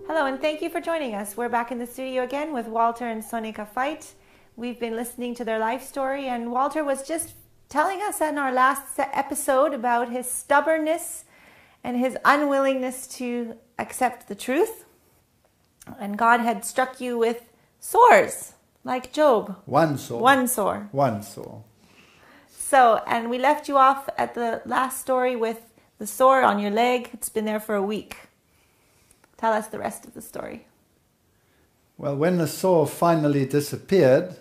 Hello, and thank you for joining us. We're back in the studio again with Uoltъr and Соника Файт. We've been listening to their life story, and Uoltъr was just telling us in our last episode about his stubbornness and his unwillingness to accept the truth. And God had struck you with sores, like Job. One sore. One sore. One sore. So, and we left you off at the last story with the sore on your leg. It's been there for a week. Tell us the rest of the story. Well, when the sore finally disappeared,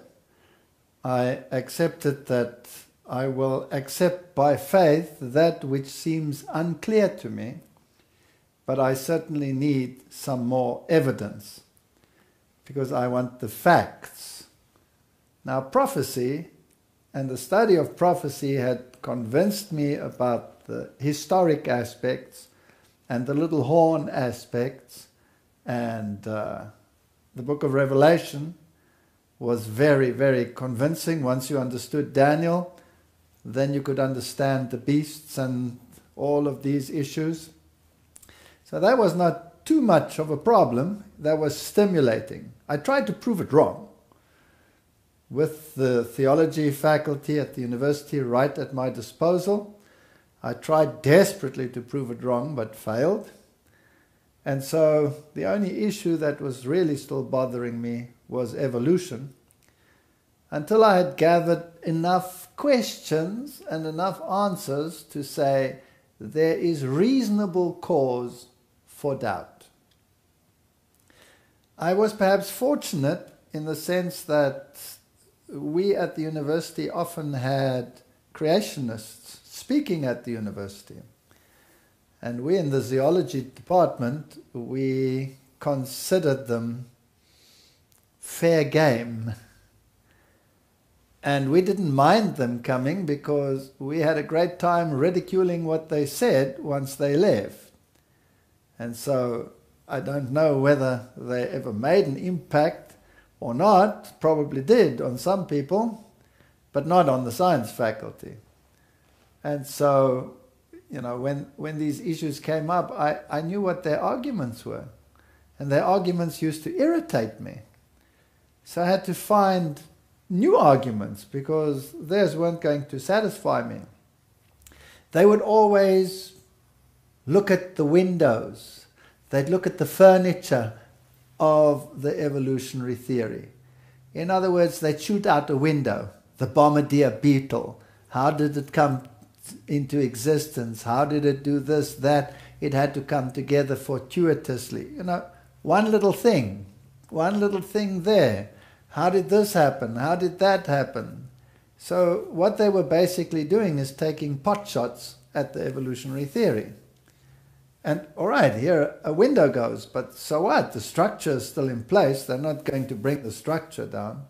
I accepted that I will accept by faith that which seems unclear to me, but I certainly need some more evidence because I want the facts. Now, prophecy and the study of prophecy had convinced me about the historic aspects and the little horn aspects, and the book of Revelation was very, very convincing. Once you understood Daniel, then you could understand the beasts and all of these issues. So that was not too much of a problem. That was stimulating. I tried to prove it wrong with the theology faculty at the university right at my disposal. I tried desperately to prove it wrong, but failed. And so the only issue that was really still bothering me was evolution, until I had gathered enough questions and enough answers to say there is reasonable cause for doubt. I was perhaps fortunate in the sense that we at the university often had creationists speaking at the university. And we in the zoology department, we considered them fair game. And we didn't mind them coming because we had a great time ridiculing what they said once they left. And so I don't know whether they ever made an impact or not, probably did on some people, but not on the science faculty. And so, you know, when these issues came up, I knew what their arguments were. And their arguments used to irritate me. So I had to find new arguments because theirs weren't going to satisfy me. They would always look at the windows. They'd look at the furniture of the evolutionary theory. In other words, they'd shoot out a window. The bombardier beetle. How did it come into existence? How did it do this, that? It had to come together fortuitously. You know, one little thing there. How did this happen? How did that happen? So what they were basically doing is taking pot shots at the evolutionary theory. And all right, here a window goes, but so what? The structure is still in place. They're not going to bring the structure down.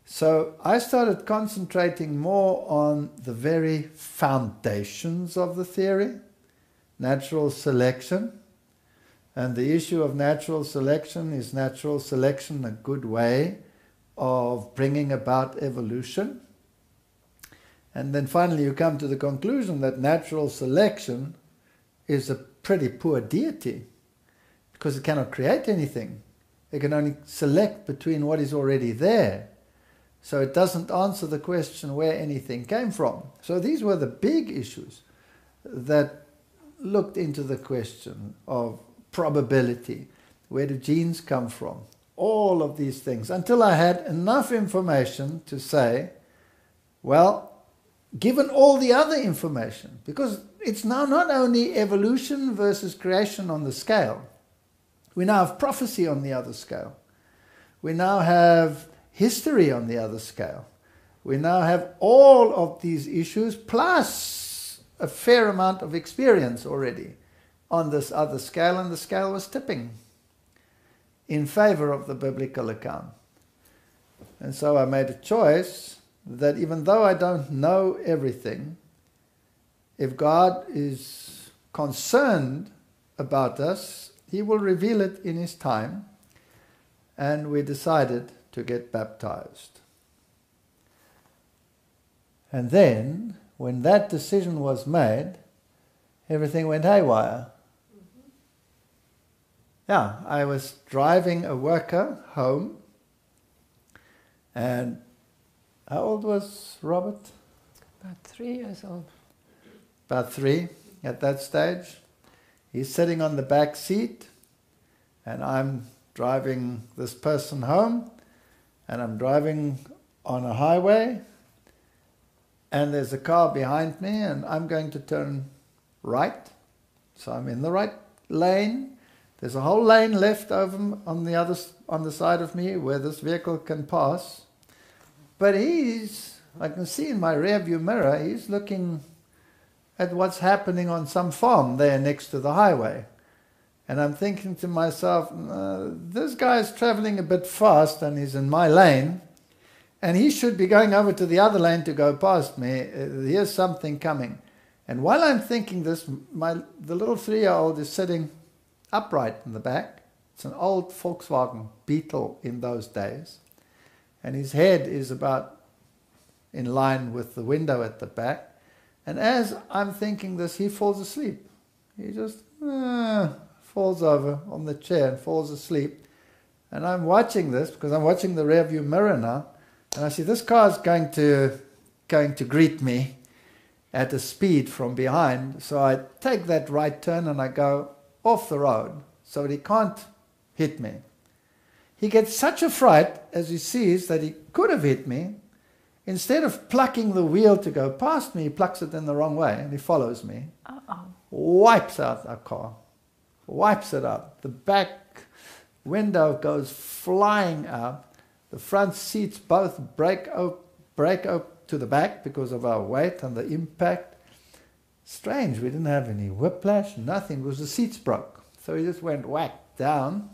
So I started concentrating more on the very foundations of the theory, natural selection. And the issue of natural selection, is natural selection a good way of bringing about evolution? And then finally you come to the conclusion that natural selection is a pretty poor deity because it cannot create anything. It can only select between what is already there. So it doesn't answer the question where anything came from. So these were the big issues that looked into the question of probability. Where do genes come from? All of these things. Until I had enough information to say, well, given all the other information, because it's now not only evolution versus creation on the scale. We now have prophecy on the other scale. We now have history on the other scale. We now have all of these issues plus a fair amount of experience already on this other scale, and the scale was tipping in favor of the biblical account. And so I made a choice that even though I don't know everything, if God is concerned about us, He will reveal it in His time. And we decided to get baptized. And then, when that decision was made, everything went haywire. Yeah, I was driving a worker home, and how old was Robert? About 3 years old. About 3 at that stage. He's sitting on the back seat, and I'm driving this person home, and I'm driving on a highway, and there's a car behind me, and I'm going to turn right. So I'm in the right lane. There's a whole lane left over on the side of me where this vehicle can pass. But I can see in my rear view mirror, he's looking at what's happening on some farm there next to the highway. And I'm thinking to myself, this guy's traveling a bit fast and he's in my lane, and he should be going over to the other lane to go past me. Here's something coming. And while I'm thinking this, the little 3-year-old is sitting upright in the back. It's an old Volkswagen Beetle in those days. And his head is about in line with the window at the back. And as I'm thinking this, he falls asleep. He just falls over on the chair and falls asleep. And I'm watching this because I'm watching the rear view mirror now. And I see this car's going to greet me at a speed from behind. So I take that right turn and I go off the road so that he can't hit me. He gets such a fright as he sees that he could have hit me. Instead of plucking the wheel to go past me, he plucks it in the wrong way and he follows me. Wipes out our car. Wipes it out. The back window goes flying out. The front seats both break up to the back because of our weight and the impact. Strange, we didn't have any whiplash, nothing. It was the seats broke. So he just went whack down,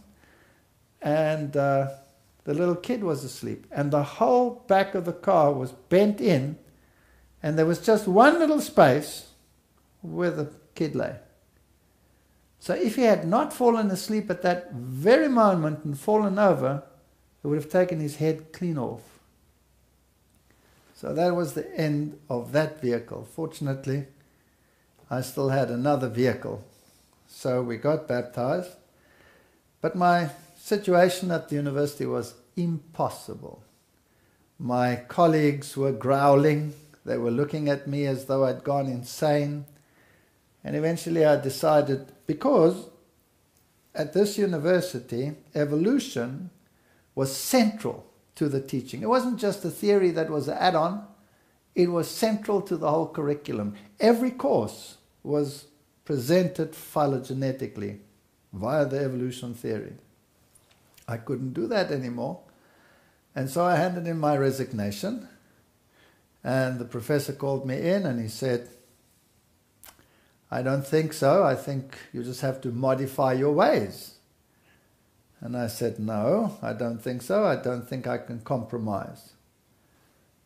and the little kid was asleep. And the whole back of the car was bent in, and there was just one little space where the kid lay. So if he had not fallen asleep at that very moment and fallen over, it would have taken his head clean off. So that was the end of that vehicle. Fortunately, I still had another vehicle. So we got baptized. But my situation at the university was impossible. My colleagues were growling. They were looking at me as though I'd gone insane. And eventually I decided, because at this university, evolution was central to the teaching. It wasn't just a theory that was an add-on. It was central to the whole curriculum. Every course was presented phylogenetically via the evolution theory. I couldn't do that anymore. And so I handed in my resignation. And the professor called me in and he said, I don't think so. I think you just have to modify your ways. And I said, no, I don't think so. I don't think I can compromise.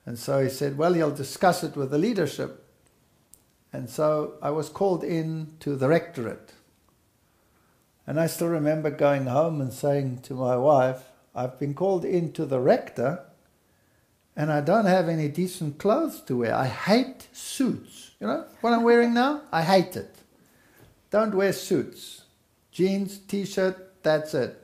And so he said, well, you'll discuss it with the leadership. And so I was called in to the rectorate. And I still remember going home and saying to my wife, I've been called in to the rector and I don't have any decent clothes to wear. I hate suits. You know what I'm wearing now? I hate it. Don't wear suits. Jeans, t-shirt, that's it.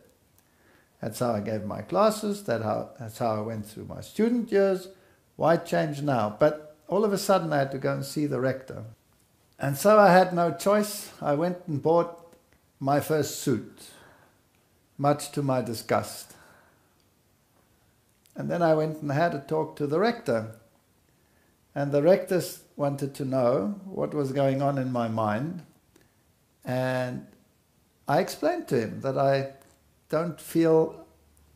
That's how I gave my classes. That's how I went through my student years. Why change now? But all of a sudden I had to go and see the rector. And so I had no choice. I went and bought my first suit, much to my disgust. And then I went and had a talk to the rector. And the rector wanted to know what was going on in my mind. And I explained to him that I don't feel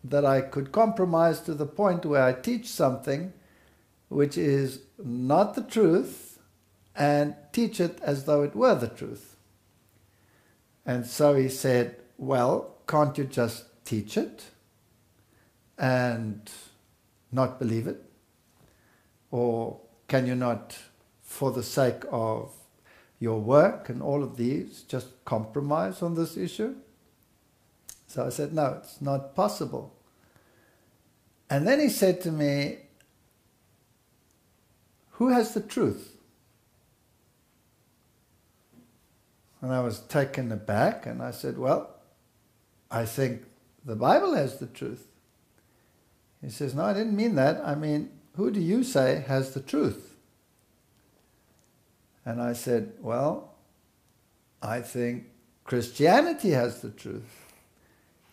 that I could compromise to the point where I teach something which is not the truth and teach it as though it were the truth. And so he said, well, can't you just teach it and not believe it? Or can you not, for the sake of your work and all of these, just compromise on this issue? So I said, no, it's not possible. And then he said to me, who has the truth? And I was taken aback and I said, well, I think the Bible has the truth. He says, no, I didn't mean that. I mean, who do you say has the truth? And I said, well, I think Christianity has the truth.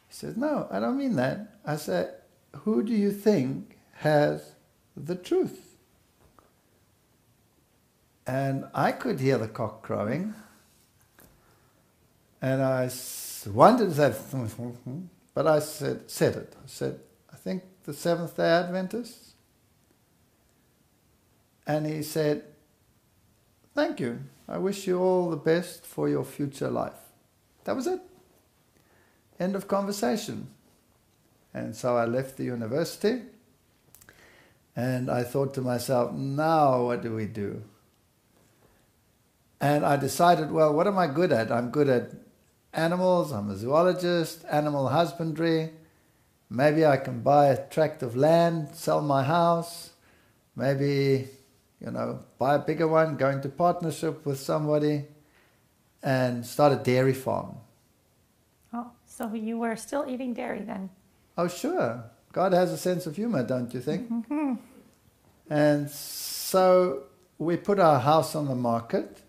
He says, no, I don't mean that. I said, who do you think has the truth? And I could hear the cock crowing. And I wanted to say, but I said it. I said, I think the Seventh-day Adventists. And he said, thank you. I wish you all the best for your future life. That was it. End of conversation. And so I left the university. And I thought to myself, now what do we do? And I decided, well, what am I good at? I'm good at animals. I'm a zoologist, animal husbandry. Maybe I can buy a tract of land, sell my house. Maybe, buy a bigger one, go into partnership with somebody and start a dairy farm. Oh, so you were still eating dairy then? Oh, sure. God has a sense of humor, don't you think? Mm-hmm. And so we put our house on the market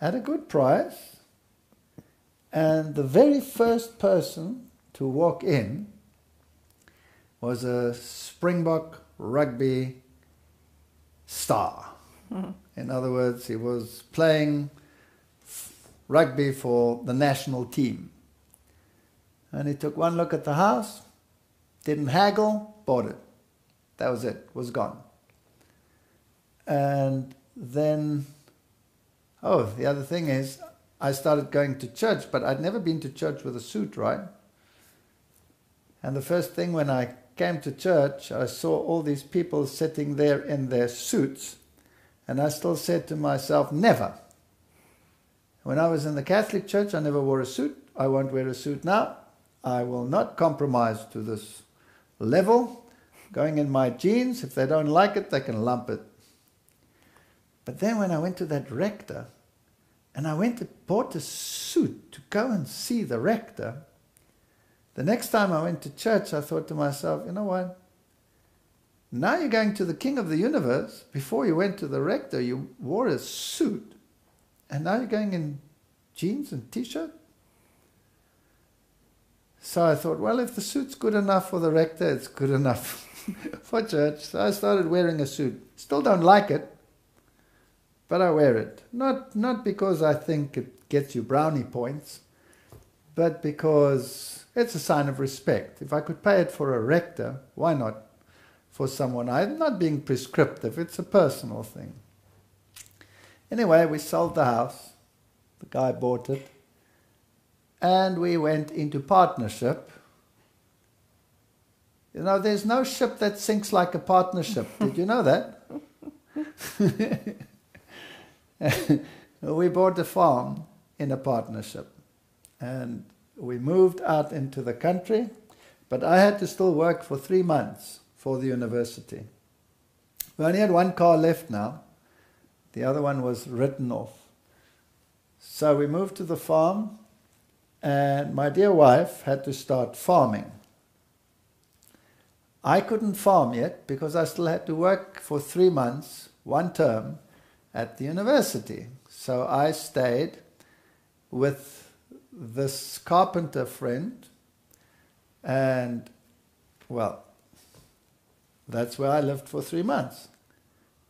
at a good price. And the very first person to walk in was a Springbok rugby star. Mm-hmm. In other words, he was playing rugby for the national team. And he took one look at the house, didn't haggle, bought it. That was it, was gone. And then, the other thing is, I started going to church, but I'd never been to church with a suit, right? And the first thing when I came to church, I saw all these people sitting there in their suits, and I still said to myself, never. When I was in the Catholic Church, I never wore a suit. I won't wear a suit now. I will not compromise to this level. Going in my jeans, if they don't like it, they can lump it. But then when I went to that rector, and I went and bought a suit to go and see the rector, the next time I went to church, I thought to myself, you know what? Now you're going to the King of the Universe. Before you went to the rector, you wore a suit. And now you're going in jeans and t-shirt? So I thought, well, if the suit's good enough for the rector, it's good enough for church. So I started wearing a suit. Still don't like it, but I wear it. Not because I think it gets you brownie points, but because it's a sign of respect. If I could pay it for a rector, why not for someone? I'm not being prescriptive. It's a personal thing. Anyway, we sold the house. The guy bought it. And we went into partnership. There's no ship that sinks like a partnership. Did you know that? We bought a farm in a partnership. And we moved out into the country. But I had to still work for 3 months for the university. We only had one car left now. The other one was written off. So we moved to the farm. And my dear wife had to start farming. I couldn't farm yet because I still had to work for 3 months, 1 term, at the university. So I stayed with this carpenter friend, and, well, that's where I lived for 3 months.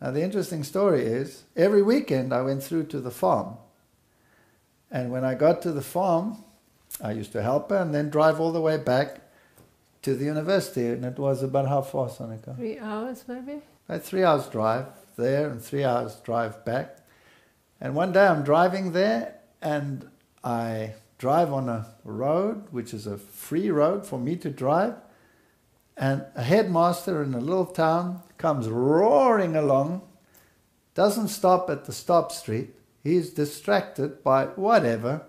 Now the interesting story is, every weekend I went through to the farm. And when I got to the farm, I used to help her and then drive all the way back to the university. And it was about how far, Sonika? 3 hours maybe? About 3 hours drive there and 3 hours drive back. And one day I'm driving there and I drive on a road, which is a free road for me to drive. And a headmaster in a little town comes roaring along, doesn't stop at the stop street. He's distracted by whatever,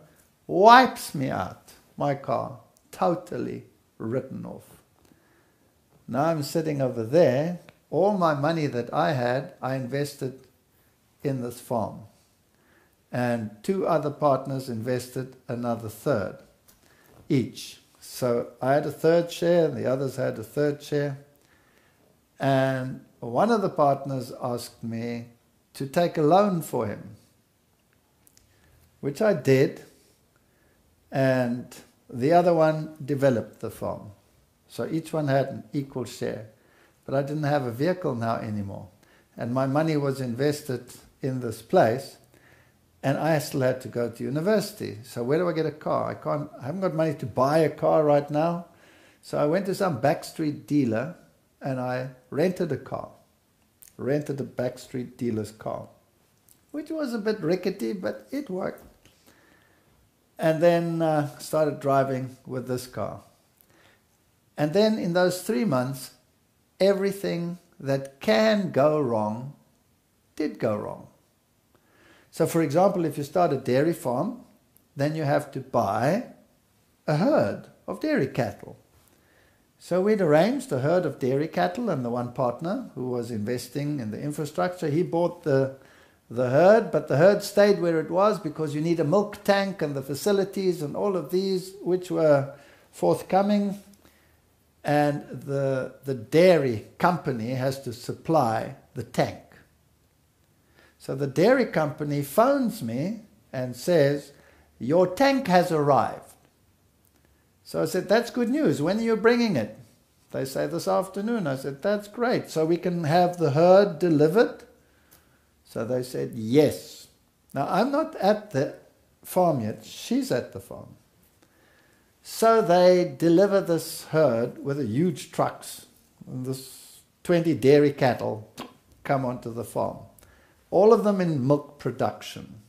wipes me out, my car, totally written off. Now I'm sitting over there. All my money that I had, I invested in this farm. And 2 other partners invested another third. each. So I had a third share, and the others had a third share. And one of the partners asked me to take a loan for him, which I did, and the other one developed the farm. So each one had an equal share. But I didn't have a vehicle now anymore. And my money was invested in this place, and I still had to go to university. So where do I get a car? I haven't got money to buy a car right now. So I went to some backstreet dealer and I rented a car. Rented a backstreet dealer's car, which was a bit rickety, but it worked. And then started driving with this car. And then in those 3 months, everything that can go wrong did go wrong. So for example, if you start a dairy farm, then you have to buy a herd of dairy cattle. So we'd arranged a herd of dairy cattle, and the one partner who was investing in the infrastructure, he bought the herd, but the herd stayed where it was because you need a milk tank and the facilities and all of these which were forthcoming. And the dairy company has to supply the tank. So the dairy company phones me and says, your tank has arrived. So I said, that's good news. When are you bringing it? They say, this afternoon. I said, that's great. So we can have the herd delivered? So they said, yes. Now I'm not at the farm yet. She's at the farm. So they deliver this herd with a huge trucks. And this 20 dairy cattle come onto the farm. All of them in milk production.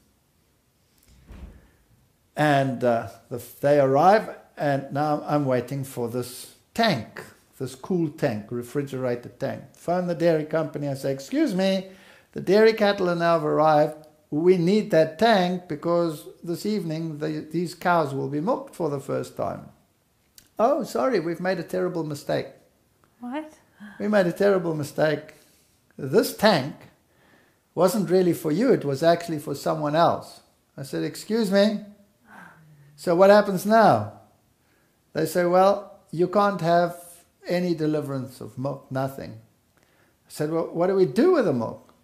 And they arrive, and now I'm waiting for this tank, this cool tank, refrigerated tank. Phone the dairy company and say, excuse me, the dairy cattle have now arrived. We need that tank because this evening these cows will be milked for the first time. Oh, sorry, we've made a terrible mistake. What? We made a terrible mistake. This tank wasn't really for you, it was actually for someone else. I said, excuse me? So what happens now? They say, well, you can't have any deliverance of milk, nothing. I said, well, what do we do with the milk?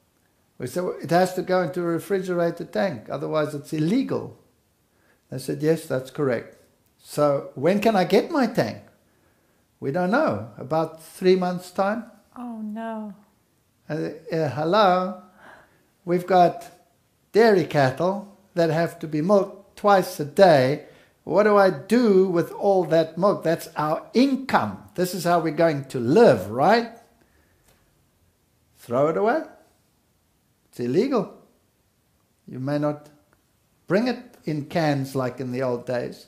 We said, well, it has to go into a refrigerated tank, otherwise it's illegal. They said, yes, that's correct. So when can I get my tank? We don't know. About 3 months' time. Oh, no. Hello? We've got dairy cattle that have to be milked twice a day. What do I do with all that milk? That's our income. This is how we're going to live, right? Throw it away. It's illegal. You may not bring it in cans like in the old days.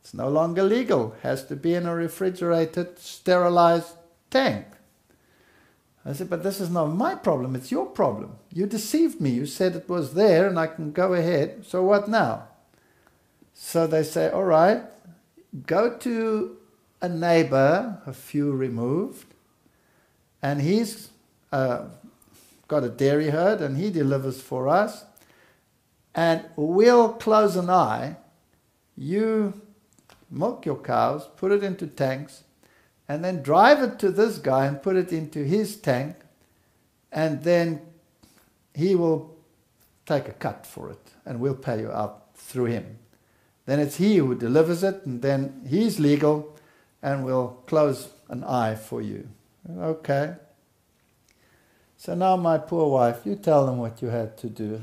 It's no longer legal. It has to be in a refrigerated, sterilized tank. I said, but this is not my problem, it's your problem. You deceived me. You said it was there and I can go ahead. So what now? So they say, all right, go to a neighbor, a few removed, and he's got a dairy herd and he delivers for us. And we'll close an eye. You milk your cows, put it into tanks, and then drive it to this guy and put it into his tank, and then he will take a cut for it, and we'll pay you out through him. Then it's he who delivers it, and then he's legal, and we'll close an eye for you. Okay. So now my poor wife, you tell them what you had to do.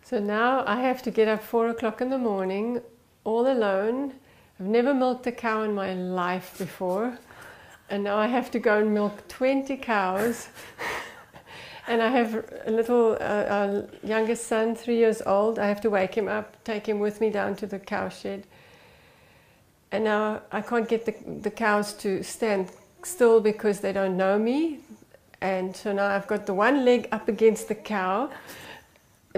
So now I have to get up 4 o'clock in the morning, all alone. I've never milked a cow in my life before, and now I have to go and milk 20 cows. And I have a little youngest son, 3 years old. I have to wake him up, take him with me down to the cow shed. And now I can't get the cows to stand still because they don't know me. And so now I've got the one leg up against the cow,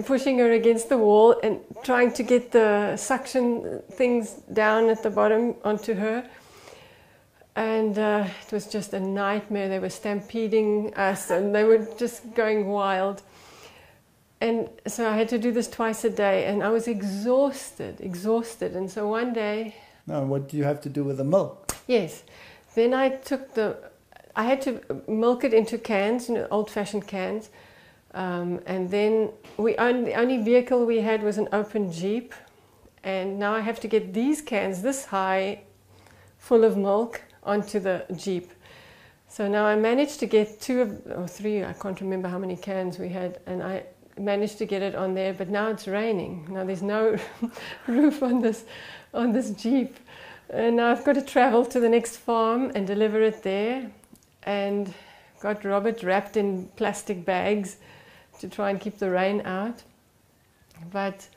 pushing her against the wall and trying to get the suction things down at the bottom onto her. And it was just a nightmare. They were stampeding us and they were just going wild. And so I had to do this twice a day, and I was exhausted. And so one day... No, what do you have to do with the milk? Yes. Then I had to milk it into cans, old-fashioned cans. And then the only vehicle we had was an open Jeep. And now I have to get these cans this high, full of milk, onto the Jeep. So now I managed to get 2 or 3, I can't remember how many cans we had, and I managed to get it on there, but now it's raining. Now there's no roof on this Jeep. And now I've got to travel to the next farm and deliver it there, and got Robert wrapped in plastic bags to try and keep the rain out. But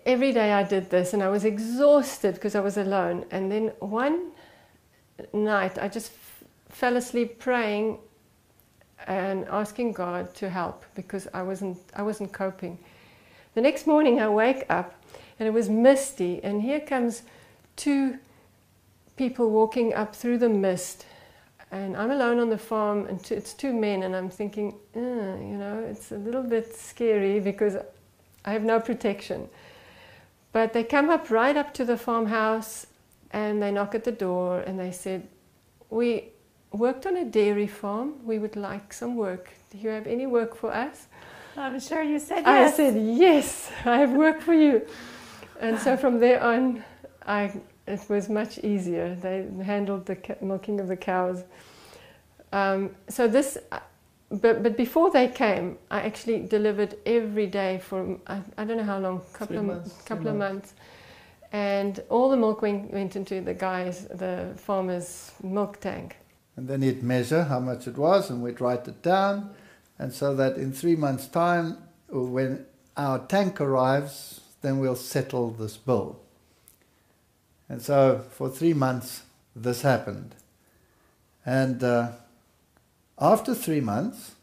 every day I did this, and I was exhausted because I was alone. And then one night I just fell asleep praying and asking God to help because I wasn't coping. The next morning I wake up and it was misty, and here comes 2 people walking up through the mist, and I'm alone on the farm, and it's 2 men, and I'm thinking, it's a little bit scary because I have no protection. But they come up right up to the farmhouse, and they knock at the door, and they said, "We worked on a dairy farm. We would like some work. Do you have any work for us?" I'm sure you said yes. I said, "Yes, I have work for you." And so from there on, it was much easier. They handled the milking of the cows. But before they came, I actually delivered every day for, I don't know how long, couple of months. And all the milk went into the farmer's milk tank. And then he'd measure how much it was, and we'd write it down. And so that in 3 months' time, when our tank arrives, then we'll settle this bill. And so for 3 months, this happened. And after 3 months,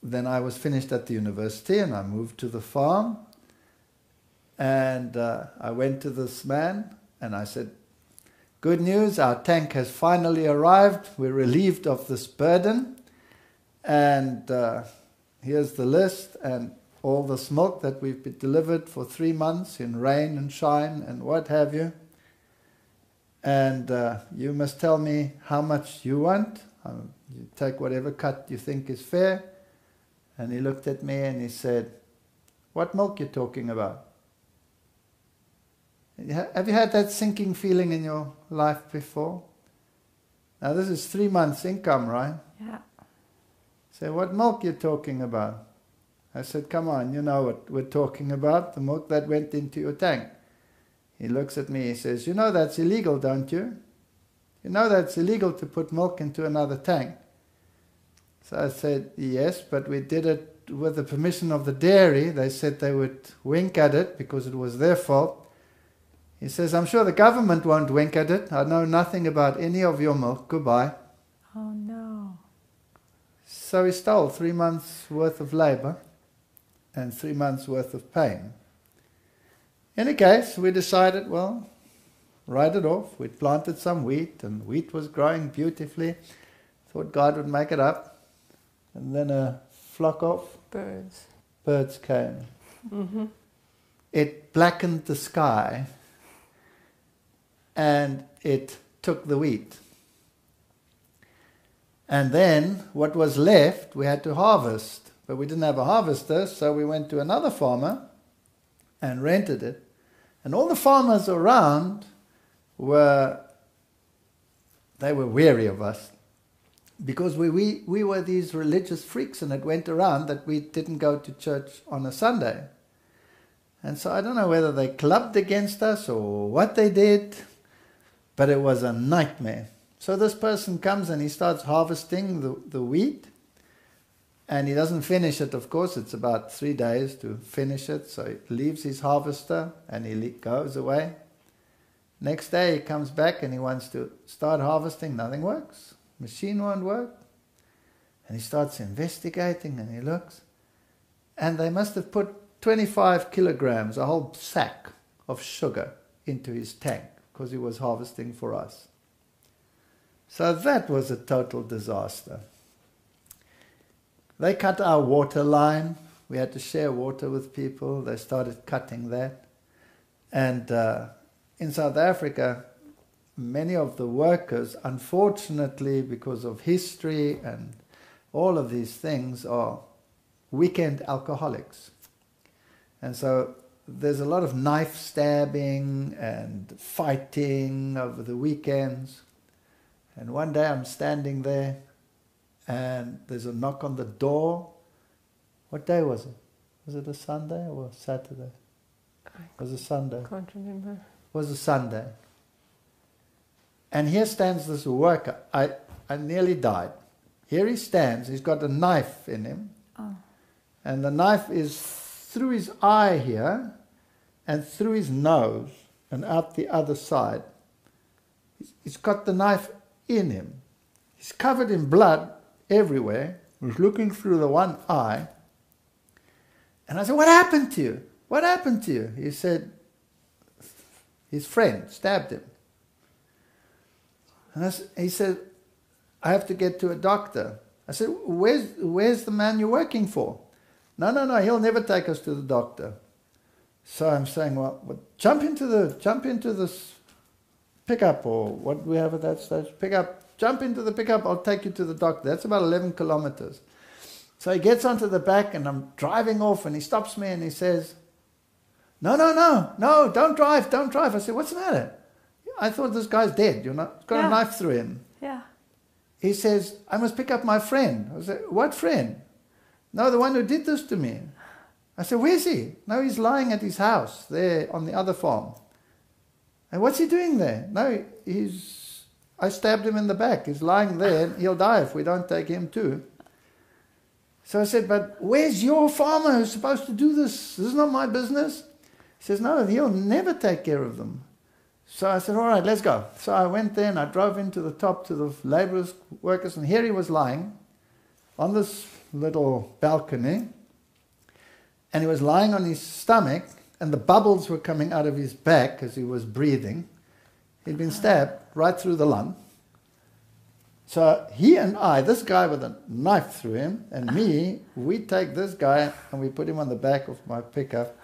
then I was finished at the university, and I moved to the farm. And I went to this man, and I said, "Good news, our tank has finally arrived. We're relieved of this burden. And here's the list, and all this milk that we've been delivered for 3 months in rain and shine and what have you. And you must tell me how much you want. You take whatever cut you think is fair." And he looked at me and he said, "What milk you talking about?" Have you had that sinking feeling in your life before? Now this is 3 months income, right? Yeah. So what milk you talking about? I said, "Come on, you know what we're talking about, the milk that went into your tank." He looks at me, he says, "You know that's illegal, don't you? You know that's illegal to put milk into another tank." So I said, "Yes, but we did it with the permission of the dairy. They said they would wink at it because it was their fault." He says, "I'm sure the government won't wink at it. I know nothing about any of your milk. Goodbye." Oh no. So he stole 3 months worth of labor and 3 months worth of pain. In any case, we decided, well, write it off. We'd planted some wheat, and wheat was growing beautifully. Thought God would make it up. And then a flock of birds came. Mm-hmm. It blackened the sky, and it took the wheat. And then what was left we had to harvest, but we didn't have a harvester, so we went to another farmer and rented it. And all the farmers around were weary of us, because we were these religious freaks, and it went around that we didn't go to church on a Sunday. And so I don't know whether they clubbed against us or what they did, but it was a nightmare. So this person comes and he starts harvesting the wheat, and he doesn't finish it, of course. It's about 3 days to finish it, so he leaves his harvester and he goes away. Next day he comes back and he wants to start harvesting. Nothing works. Machine won't work. And he starts investigating, and he looks, and they must have put 25 kilograms, a whole sack of sugar, into his tank because he was harvesting for us. So that was a total disaster. They cut our water line. We had to share water with people. They started cutting that. And in South Africa, many of the workers, unfortunately, because of history and all of these things, are weekend alcoholics. And so there's a lot of knife stabbing and fighting over the weekends. And one day I'm standing there and there's a knock on the door. What day was it? Was it a Sunday or a Saturday? It was a Sunday. I can't remember. It was a Sunday. And here stands this worker. I nearly died. Here he stands. He's got a knife in him. Oh. And the knife is through his eye here and through his nose and out the other side. He's got the knife in him. He's covered in blood everywhere. He's looking through the one eye. And I said, "What happened to you? What happened to you?" He said, his friend stabbed him. And he said, "I have to get to a doctor." I said, where's the man you're working for?" No, he'll never take us to the doctor. So I'm saying, well jump into this pickup, or what we have at that stage, pickup, jump into the pickup, I'll take you to the doctor. That's about 11 kilometers. So he gets onto the back and I'm driving off and he stops me and he says, No, don't drive. I said, "What's the matter?" "I thought this guy's dead, He's got a knife through him." Yeah. He says, "I must pick up my friend." I said, "What friend?" "No, the one who did this to me." I said, "Where's he?" "No, he's lying at his house there on the other farm." "And what's he doing there?" "No, I stabbed him in the back. He's lying there and he'll die if we don't take him too." So I said, "But where's your farmer who's supposed to do this? This is not my business." He says, "No, he'll never take care of them." So I said, "All right, let's go." So I went there and I drove into the top to the laborers, workers, and here he was lying on this little balcony. And he was lying on his stomach and the bubbles were coming out of his back as he was breathing. He'd been stabbed right through the lung. So he and I, this guy with a knife through him, and me, we take this guy and we put him on the back of my pickup.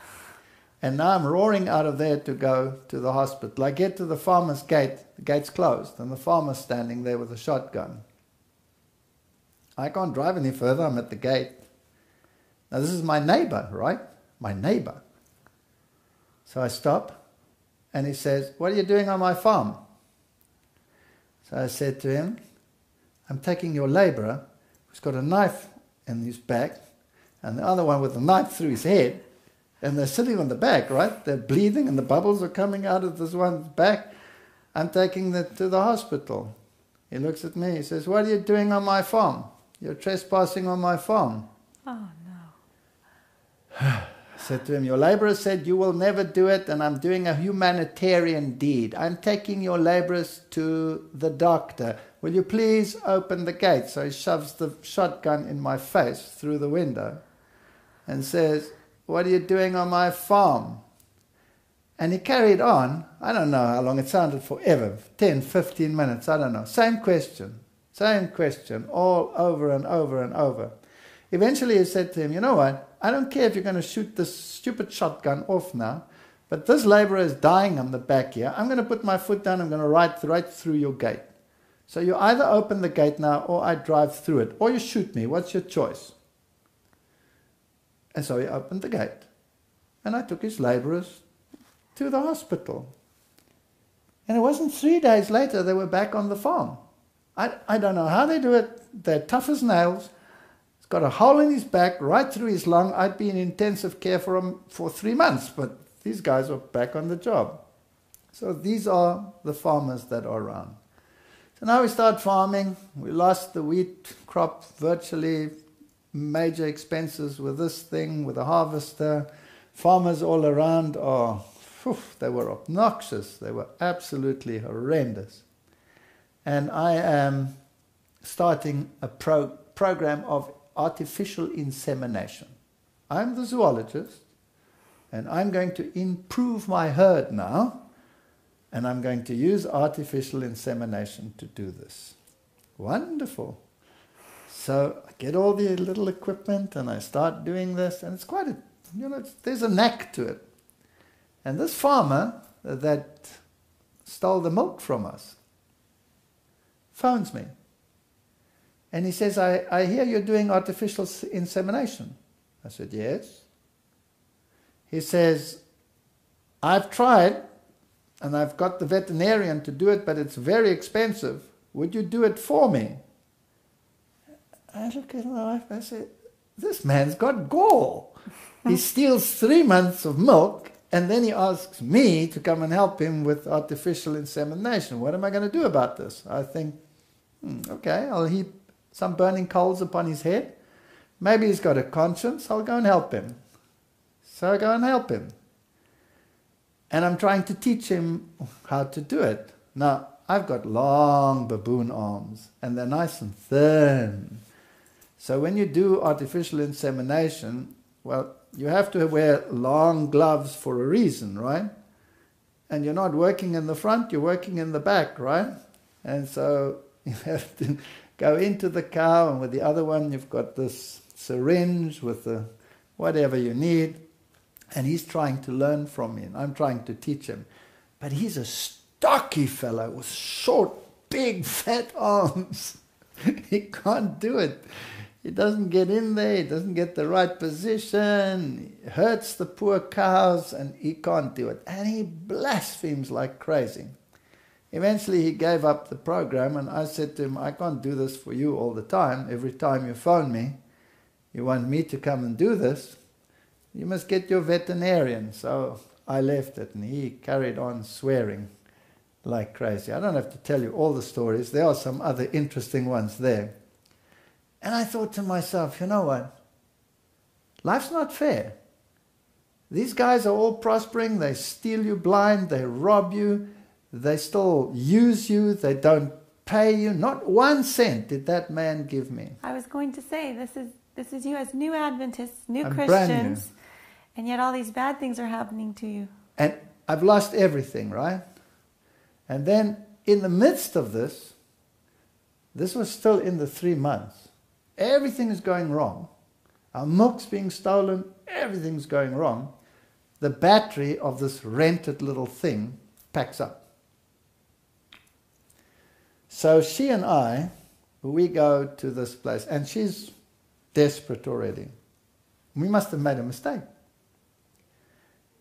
And now I'm roaring out of there to go to the hospital. I get to the farmer's gate, the gate's closed, and the farmer's standing there with a shotgun. I can't drive any further, I'm at the gate. Now this is my neighbor, right? My neighbor. So I stop, and he says, "What are you doing on my farm?" So I said to him, "I'm taking your laborer who's got a knife in his back, and the other one with a knife through his head, and they're sitting on the back, right? They're bleeding and the bubbles are coming out of this one's back. I'm taking them to the hospital." He looks at me, he says, "What are you doing on my farm? You're trespassing on my farm." Oh, no. I said to him, "Your laborer said you will never do it, and I'm doing a humanitarian deed. I'm taking your laborers to the doctor. Will you please open the gate?" So he shoves the shotgun in my face through the window and says, "What are you doing on my farm?" And he carried on. I don't know how long, it sounded forever, 10, 15 minutes, I don't know. Same question, all over and over and over. Eventually he said to him, "You know what, I don't care if you're going to shoot this stupid shotgun off now, but this laborer is dying on the back here. I'm going to put my foot down, I'm going to ride right through your gate. So you either open the gate now or I drive through it, or you shoot me, what's your choice?" And so he opened the gate. And I took his laborers to the hospital. And it wasn't 3 days later they were back on the farm. I don't know how they do it. They're tough as nails. He's got a hole in his back, right through his lung. I'd been in intensive care for him for 3 months, but these guys were back on the job. So these are the farmers that are around. So now we start farming. We lost the wheat crop virtually. Major expenses with this thing, with a harvester. Farmers all around they were obnoxious. They were absolutely horrendous. And I am starting a program of artificial insemination. I'm the zoologist, and I'm going to improve my herd now, and I'm going to use artificial insemination to do this. Wonderful. So I get all the little equipment and I start doing this, and it's quite a, there's a knack to it. And this farmer that stole the milk from us phones me. And he says, I hear you're doing artificial insemination. I said, yes. He says, I've tried, and I've got the veterinarian to do it, but it's very expensive. Would you do it for me? I look at my wife and I say, this man's got gall. He steals 3 months of milk, and then he asks me to come and help him with artificial insemination. What am I going to do about this? I think, okay, I'll heap some burning coals upon his head. Maybe he's got a conscience. I'll go and help him. So I go and help him. And I'm trying to teach him how to do it. Now, I've got long baboon arms, and they're nice and thin. So when you do artificial insemination, well, you have to wear long gloves for a reason, right? And you're not working in the front, you're working in the back, right? And so you have to go into the cow, and with the other one you've got this syringe with the whatever you need. And he's trying to learn from me, and I'm trying to teach him. But he's a stocky fellow with short, big, fat arms. He can't do it. He doesn't get in there, he doesn't get the right position, he hurts the poor cows, and he can't do it. And he blasphemes like crazy. Eventually he gave up the program, and I said to him, I can't do this for you all the time. Every time you phone me, you want me to come and do this, you must get your veterinarian. So I left it, and he carried on swearing like crazy. I don't have to tell you all the stories. There are some other interesting ones there. And I thought to myself, you know what? Life's not fair. These guys are all prospering. They steal you blind. They rob you. They still use you. They don't pay you. Not 1 cent did that man give me. I was going to say, this is you as new Adventists, new I'm Christians, and yet all these bad things are happening to you. And I've lost everything, right? And then in the midst of this was still in the 3 months. Everything is going wrong. Our milk's being stolen. Everything's going wrong. The battery of this rented little thing packs up. So she and I, we go to this place, and she's desperate already. We must have made a mistake.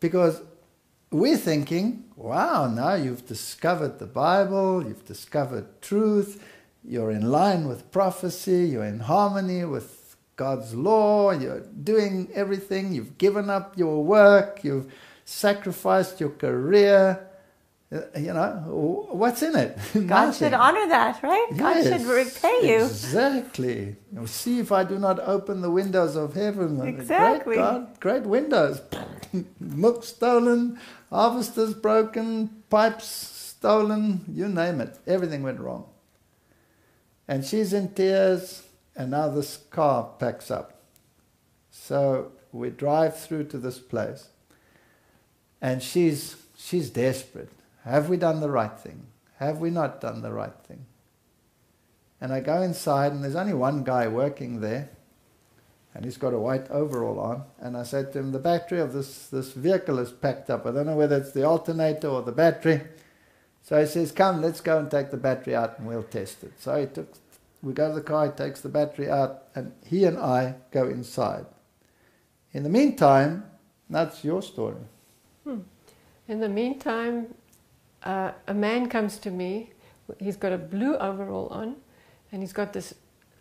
Because we're thinking, wow, now you've discovered the Bible, you've discovered truth, you're in line with prophecy, you're in harmony with God's law, you're doing everything, you've given up your work, you've sacrificed your career. What's in it? God should honor that, right? Yes, God should repay you. Exactly. See if I do not open the windows of heaven. Exactly. Great God, great windows. Milk stolen, harvesters broken, pipes stolen, you name it. Everything went wrong. And she's in tears, and now this car packs up. So we drive through to this place, and she's desperate. Have we done the right thing? Have we not done the right thing? And I go inside, and there's only one guy working there, and he's got a white overall on. And I said to him, the battery of this vehicle is packed up. I don't know whether it's the alternator or the battery. So he says, come, let's go and take the battery out and we'll test it. So we go to the car, he takes the battery out, and he and I go inside. In the meantime, that's your story. In the meantime, a man comes to me. He's got a blue overall on, and he's got this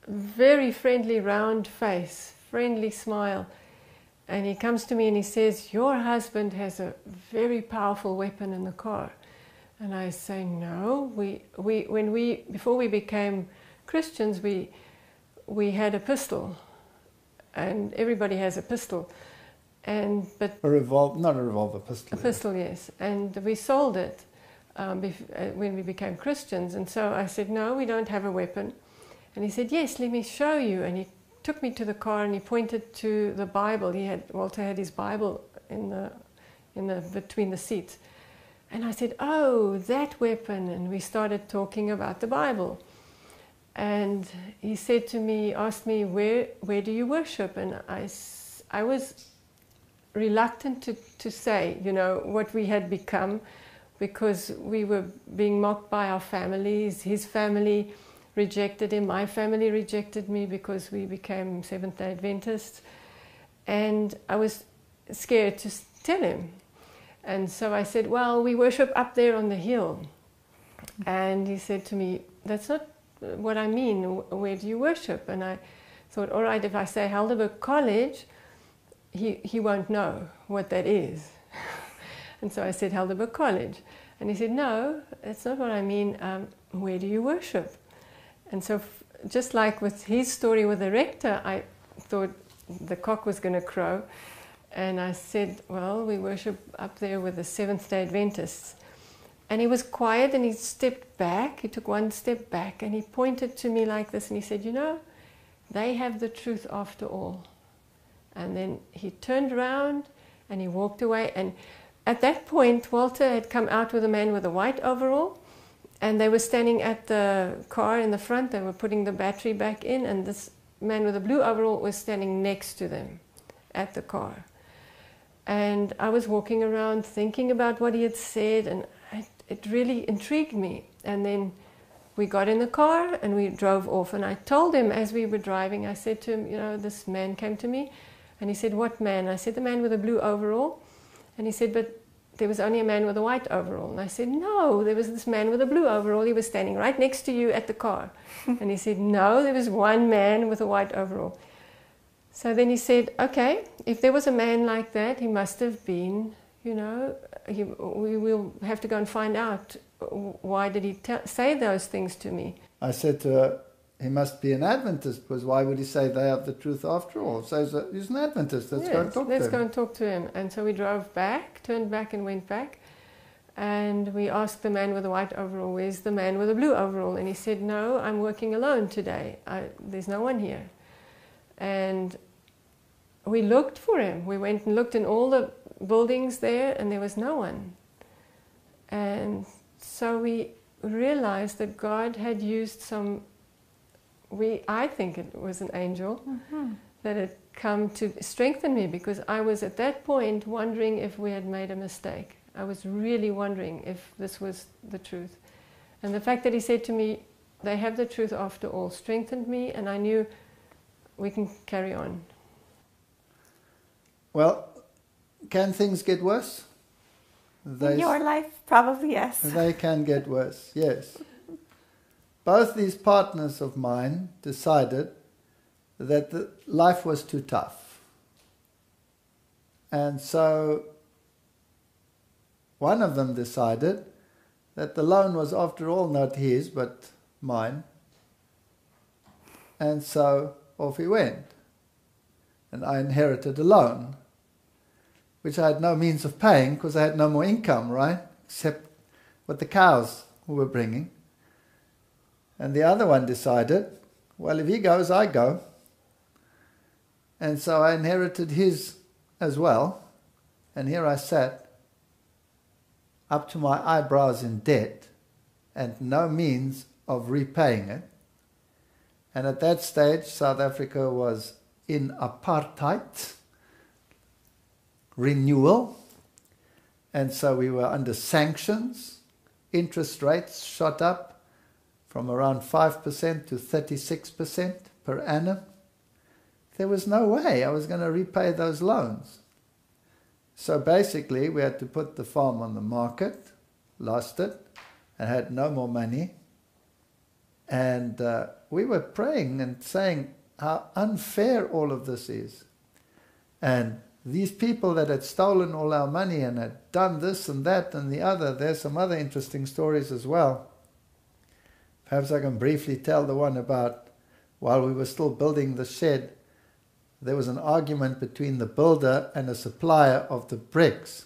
very friendly round face, friendly smile. And he comes to me and he says, your husband has a very powerful weapon in the car. And I say, no, before we became Christians, we had a pistol, and everybody has a pistol. But not a revolver, pistol. A pistol, yes. And we sold it when we became Christians. And so I said, no, we don't have a weapon. And he said, yes, let me show you. And he took me to the car and he pointed to the Bible. Walter had his Bible in between the seats. And I said, oh, that weapon. And we started talking about the Bible. And he said to me, asked me, where do you worship? And I was reluctant to say, what we had become, because we were being mocked by our families. His family rejected him. My family rejected me because we became Seventh-day Adventists. And I was scared to tell him. And so I said, well, we worship up there on the hill. And he said to me, that's not what I mean. Where do you worship? And I thought, all right, if I say Helderberg College, he won't know what that is. And so I said Helderberg College. And he said, no, that's not what I mean. Where do you worship? And so just like with his story with the rector, I thought the cock was going to crow. And I said, well, we worship up there with the Seventh-day Adventists. And he was quiet and he stepped back. He took one step back and he pointed to me like this and he said, they have the truth after all. And then he turned around and he walked away. And at that point, Walter had come out with a man with a white overall, and they were standing at the car in the front. They were putting the battery back in, and this man with a blue overall was standing next to them at the car. And I was walking around thinking about what he had said, and it really intrigued me. And then we got in the car and we drove off. And I told him as we were driving, I said to him, this man came to me. And he said, what man? I said, the man with the blue overall. And he said, but there was only a man with a white overall. And I said, no, there was this man with a blue overall. He was standing right next to you at the car. And he said, no, there was one man with a white overall. So then he said, okay, if there was a man like that, he must have been, we will have to go and find out. Why did he say those things to me? I said to her, he must be an Adventist, because why would he say they have the truth after all? So he's an Adventist, let's go and talk to him. Let's go and talk to him. And so we drove back, turned back and went back. And we asked the man with the white overall, where's the man with the blue overall? And he said, no, I'm working alone today. There's no one here. And we looked for him. We went and looked in all the buildings there, and there was no one. And so we realized that God had used I think it was an angel that had come to strengthen me, because I was at that point wondering if we had made a mistake. I was really wondering if this was the truth. And the fact that he said to me, they have the truth after all, strengthened me, and I knew we can carry on. Well, can things get worse? In your life, probably yes. They can get worse, yes. Both these partners of mine decided that life was too tough. And so one of them decided that the loan was after all not his but mine. And so off he went. And I inherited a loan, which I had no means of paying because I had no more income, right? Except what the cows were bringing. And the other one decided, well, if he goes, I go. And so I inherited his as well. And here I sat, up to my eyebrows in debt, and no means of repaying it. And at that stage, South Africa was in apartheid renewal. And so we were under sanctions. Interest rates shot up from around 5% to 36% per annum. There was no way I was going to repay those loans. So basically we had to put the farm on the market, lost it, and had no more money. And we were praying and saying how unfair all of this is. And these people that had stolen all our money and had done this and that and the other, there's some other interesting stories as well. Perhaps I can briefly tell the one about while we were still building the shed, there was an argument between the builder and a supplier of the bricks.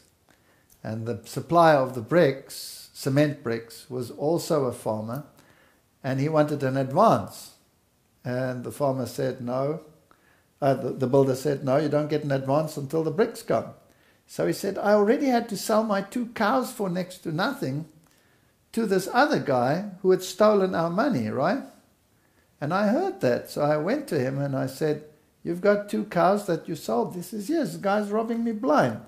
And the supplier of the bricks, cement bricks, was also a farmer, and he wanted an advance. And the farmer said no. The builder said, no, you don't get an advance until the bricks come. So he said, I already had to sell my 2 cows for next to nothing to this other guy who had stolen our money, right? And I heard that, so I went to him and I said, "You've got 2 cows that you sold." He says, "Yes, the guy's robbing me blind.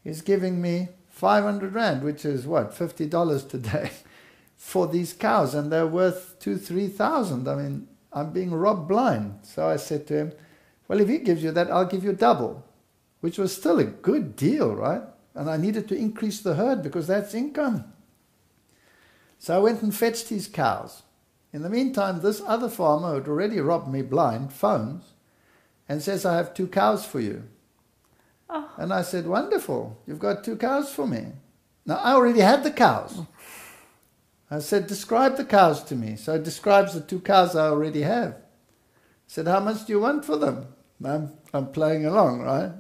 He's giving me 500 rand, which is what, $50 today, for these cows, and they're worth 2,000-3,000. I mean, I'm being robbed blind." So I said to him, "Well, if he gives you that, I'll give you double," which was still a good deal, right? And I needed to increase the herd because that's income. So I went and fetched his cows. In the meantime, this other farmer who had already robbed me blind phones and says, "I have 2 cows for you." Oh. And I said, "Wonderful, you've got 2 cows for me." Now, I already had the cows. I said, "Describe the cows to me." So it describes the 2 cows I already have. I said, "How much do you want for them?" I'm playing along, right?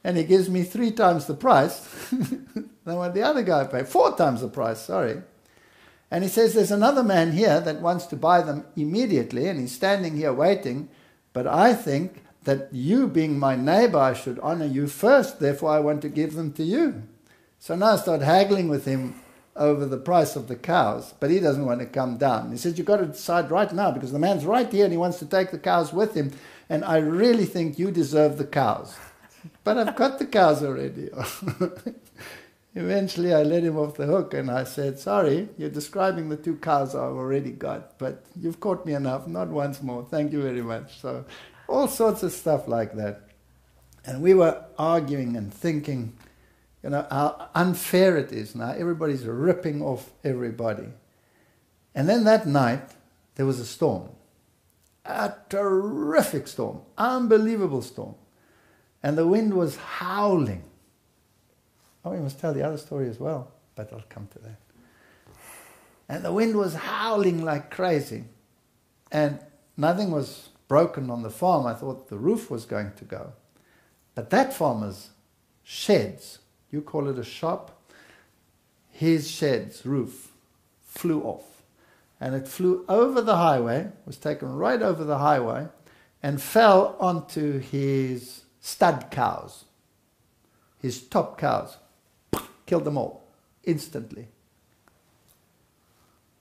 And he gives me 3 times the price than what the other guy paid. 4 times the price, sorry. And he says, "There's another man here that wants to buy them immediately, and he's standing here waiting, but I think that you being my neighbor, I should honor you first, therefore I want to give them to you." So now I start haggling with him over the price of the cows, but he doesn't want to come down. He says, "You've got to decide right now, because the man's right here and he wants to take the cows with him, and I really think you deserve the cows." But I've got the cows already. Eventually I let him off the hook and I said, "Sorry, you're describing the 2 cows I've already got, but you've caught me enough, not once more. Thank you very much." So all sorts of stuff like that. And we were arguing and thinking, how unfair it is now. Everybody's ripping off everybody. And then that night, there was a storm. A terrific storm. Unbelievable storm. And the wind was howling. Oh, we must tell the other story as well, but I'll come to that. And the wind was howling like crazy. And nothing was broken on the farm. I thought the roof was going to go. But that farmer's sheds, you call it a shop, his shed's roof flew off. And it flew over the highway, was taken right over the highway, and fell onto his stud cows, his top cows. Killed them all, instantly.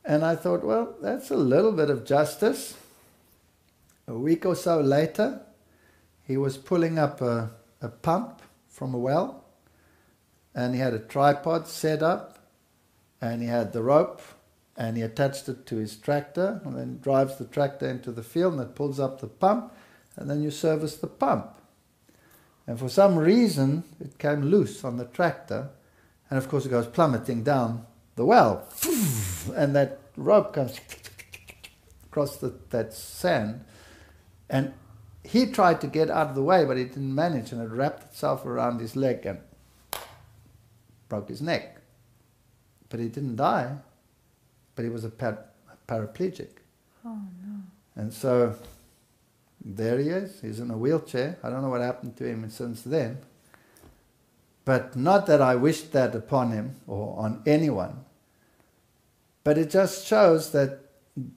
And I thought, well, that's a little bit of justice. A week or so later, he was pulling up a pump from a well, and he had a tripod set up, and he had the rope, and he attached it to his tractor, and then drives the tractor into the field, and it pulls up the pump, and then you service the pump. And for some reason, it came loose on the tractor, and of course it goes plummeting down the well, and that rope comes across that sand, and he tried to get out of the way, but he didn't manage, and it wrapped itself around his leg and broke his neck. But he didn't die, but he was a paraplegic. Oh no. And so there he is, he's in a wheelchair. I don't know what happened to him since then. But not that I wished that upon him or on anyone. But it just shows that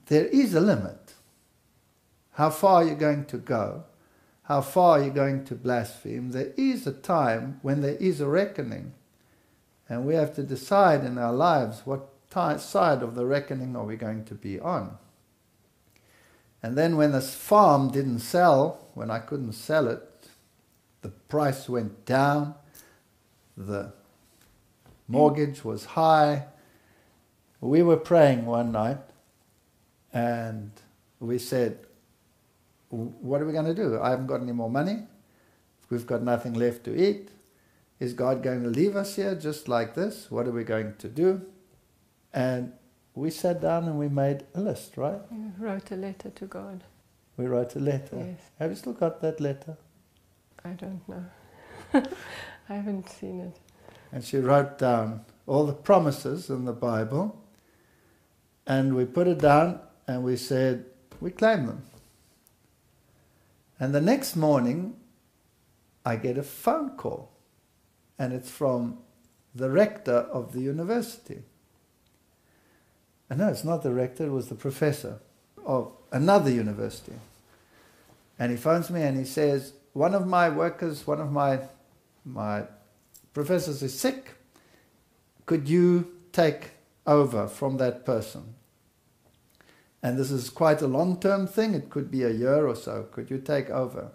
there is a limit. How far you're going to go, how far you're going to blaspheme. There is a time when there is a reckoning. And we have to decide in our lives what side of the reckoning are we going to be on. And then when this farm didn't sell, when I couldn't sell it, the price went down. The mortgage was high. We were praying one night and we said, what are we going to do? I haven't got any more money. We've got nothing left to eat. Is God going to leave us here just like this? What are we going to do? And we sat down and we made a list, right? You wrote a letter to God. We wrote a letter. Yes. Have you still got that letter? I don't know. I haven't seen it. And she wrote down all the promises in the Bible, and we put it down and we said, we claim them. And the next morning, I get a phone call, and it's from the rector of the university. No, it's not the rector, it was the professor of another university. And he phones me and he says, one of my workers, one of my professors is sick. Could you take over from that person? And this is quite a long-term thing. It could be a year or so. Could you take over?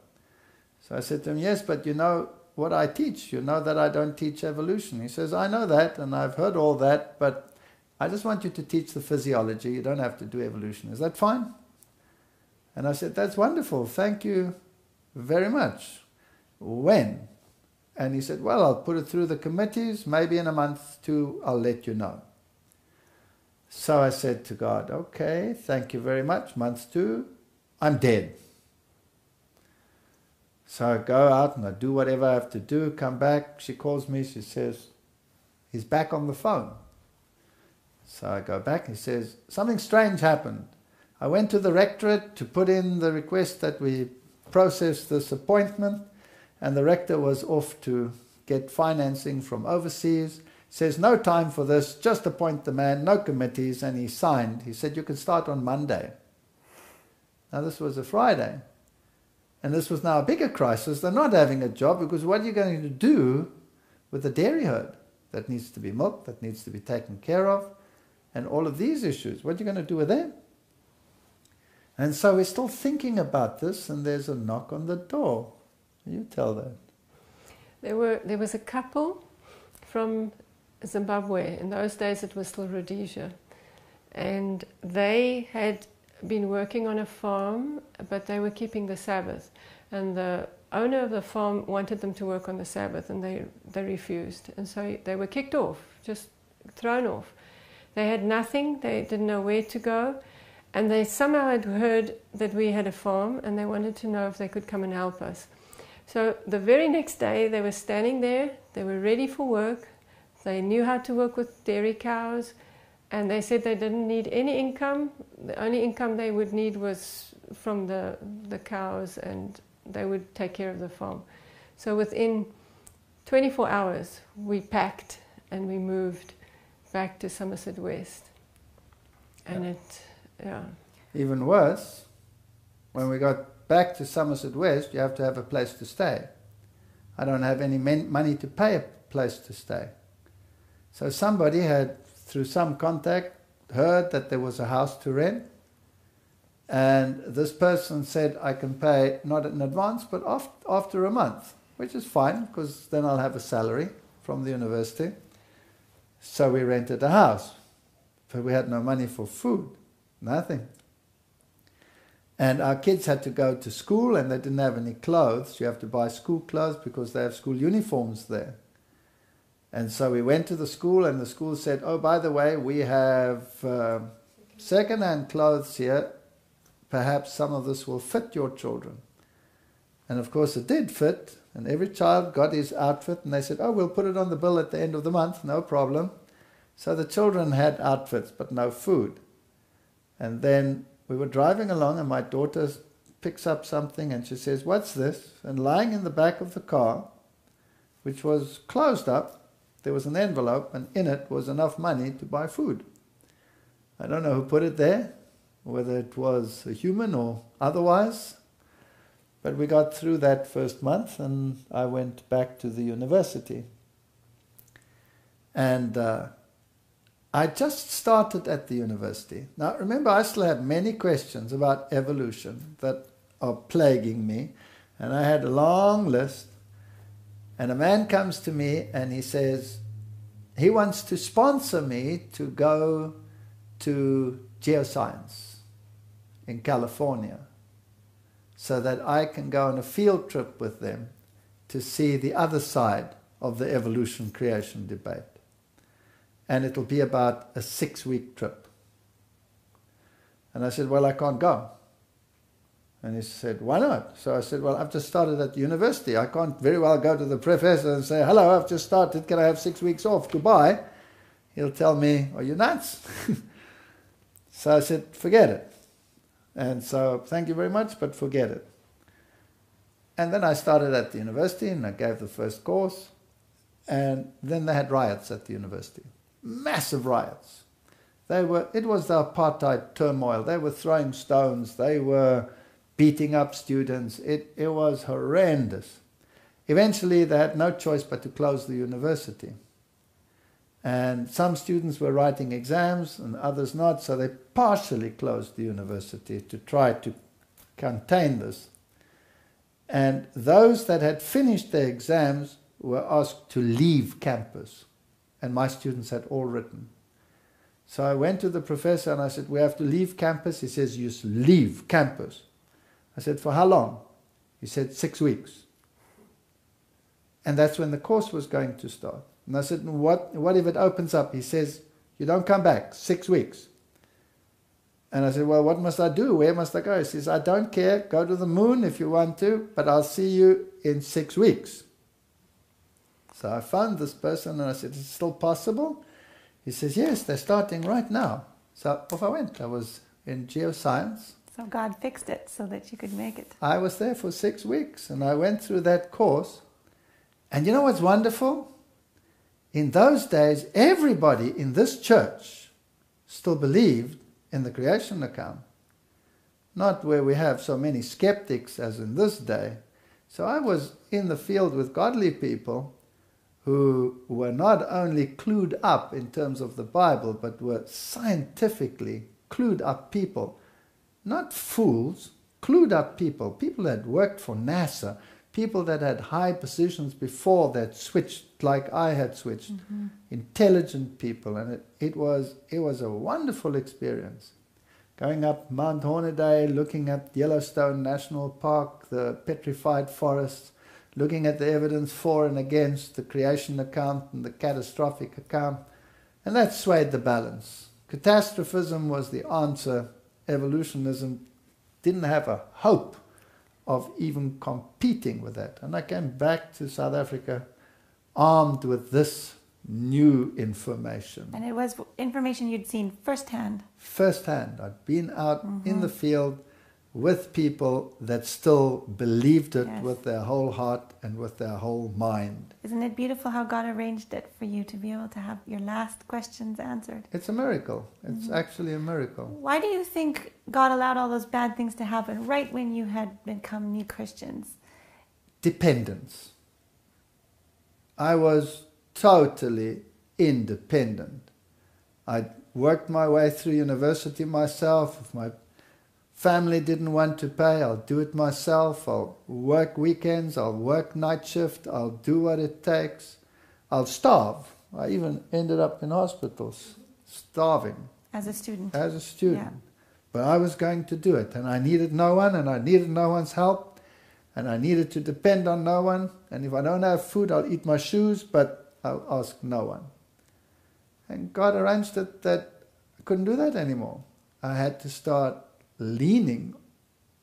So I said to him, yes, but you know what I teach. You know that I don't teach evolution. He says, I know that, and I've heard all that, but I just want you to teach the physiology. You don't have to do evolution. Is that fine? And I said, that's wonderful. Thank you very much. When? And he said, well, I'll put it through the committees. Maybe in a month, 2, I'll let you know. So I said to God, okay, thank you very much. Month 2, I'm dead. So I go out and I do whatever I have to do, come back. She calls me, she says, he's back on the phone. So I go back, he says, something strange happened. I went to the rectorate to put in the request that we process this appointment, and the rector was off to get financing from overseas. Says, no time for this, just appoint the man, no committees, and he signed. He said, you can start on Monday. Now this was a Friday, and this was now a bigger crisis. They're not having a job, because what are you going to do with the dairy herd that needs to be milked, that needs to be taken care of, and all of these issues? What are you going to do with them? And so we're still thinking about this, and there's a knock on the door. You tell that. There was a couple from Zimbabwe. In those days it was still Rhodesia. And they had been working on a farm, but they were keeping the Sabbath. And the owner of the farm wanted them to work on the Sabbath, and they refused. And so they were kicked off, just thrown off. They had nothing, they didn't know where to go. And they somehow had heard that we had a farm, and they wanted to know if they could come and help us. So the very next day they were standing there, they were ready for work, they knew how to work with dairy cows, and they said they didn't need any income. The only income they would need was from the cows, and they would take care of the farm. So within 24 hours we packed and we moved back to Somerset West. And even worse, when we got back to Somerset West, you have to have a place to stay. I don't have any money to pay a place to stay. So somebody had, through some contact, heard that there was a house to rent, and this person said, I can pay not in advance, but after a month, which is fine, because then I'll have a salary from the university. So we rented a house, but we had no money for food, nothing. And our kids had to go to school, and they didn't have any clothes. You have to buy school clothes because they have school uniforms there. And so we went to the school, and the school said, oh, by the way, we have second-hand clothes here. Perhaps some of this will fit your children. And of course it did fit, and every child got his outfit, and they said, oh, we'll put it on the bill at the end of the month, no problem. So the children had outfits, but no food. And then we were driving along, and my daughter picks up something, and she says, what's this? And lying in the back of the car, which was closed up, there was an envelope, and in it was enough money to buy food. I don't know who put it there, whether it was a human or otherwise, but we got through that first month, and I went back to the university. And I just started at the university. Now remember, I still have many questions about evolution that are plaguing me, and I had a long list. And a man comes to me and he says he wants to sponsor me to go to geoscience in California so that I can go on a field trip with them to see the other side of the evolution-creation debate. And it'll be about a 6-week trip. And I said, well, I can't go. And he said, why not? So I said, well, I've just started at the university. I can't very well go to the professor and say, hello, I've just started. Can I have 6 weeks off? Goodbye. He'll tell me, are you nuts? So I said, forget it. And so, thank you very much, but forget it. And then I started at the university, and I gave the first course. And then they had riots at the university. Massive riots. It was the apartheid turmoil. They were throwing stones. They were beating up students. It was horrendous. Eventually they had no choice but to close the university. And some students were writing exams and others not, so they partially closed the university to try to contain this. And those that had finished their exams were asked to leave campus. And my students had all written. So I went to the professor and I said, we have to leave campus. He says, you leave campus. I said, for how long? He said, 6 weeks. And that's when the course was going to start. And I said, what if it opens up? He says, you don't come back, 6 weeks. And I said, well, what must I do? Where must I go? He says, I don't care. Go to the moon if you want to, but I'll see you in 6 weeks. So I found this person and I said, is it still possible? He says, yes, they're starting right now. So off I went. I was in geoscience. So God fixed it so that you could make it. I was there for 6 weeks and I went through that course. And you know what's wonderful? In those days, everybody in this church still believed in the creation account. Not where we have so many skeptics as in this day. So I was in the field with godly people who were not only clued up in terms of the Bible, but were scientifically clued up people. Not fools, clued up people. People that worked for NASA, people that had high positions before that switched like I had switched. Mm-hmm. Intelligent people, and it was a wonderful experience. Going up Mount Hornaday, looking at Yellowstone National Park, the petrified forests, looking at the evidence for and against the creation account and the catastrophic account, and that swayed the balance. Catastrophism was the answer. Evolutionism didn't have a hope of even competing with that. And I came back to South Africa armed with this new information. And it was information you'd seen firsthand. Firsthand. I'd been out in the field with people that still believed it with their whole heart and with their whole mind. Isn't it beautiful how God arranged it for you to be able to have your last questions answered? It's a miracle. It's actually a miracle. Why do you think God allowed all those bad things to happen right when you had become new Christians? Dependence. I was totally independent. I worked my way through university myself. If my family didn't want to pay, I'll do it myself. I'll work weekends, I'll work night shift, I'll do what it takes. I'll starve. I even ended up in hospitals, starving. As a student? As a student. Yeah. But I was going to do it, and I needed no one, and I needed no one's help, and I needed to depend on no one. And if I don't have food, I'll eat my shoes, but I'll ask no one. And God arranged it that I couldn't do that anymore. I had to start leaning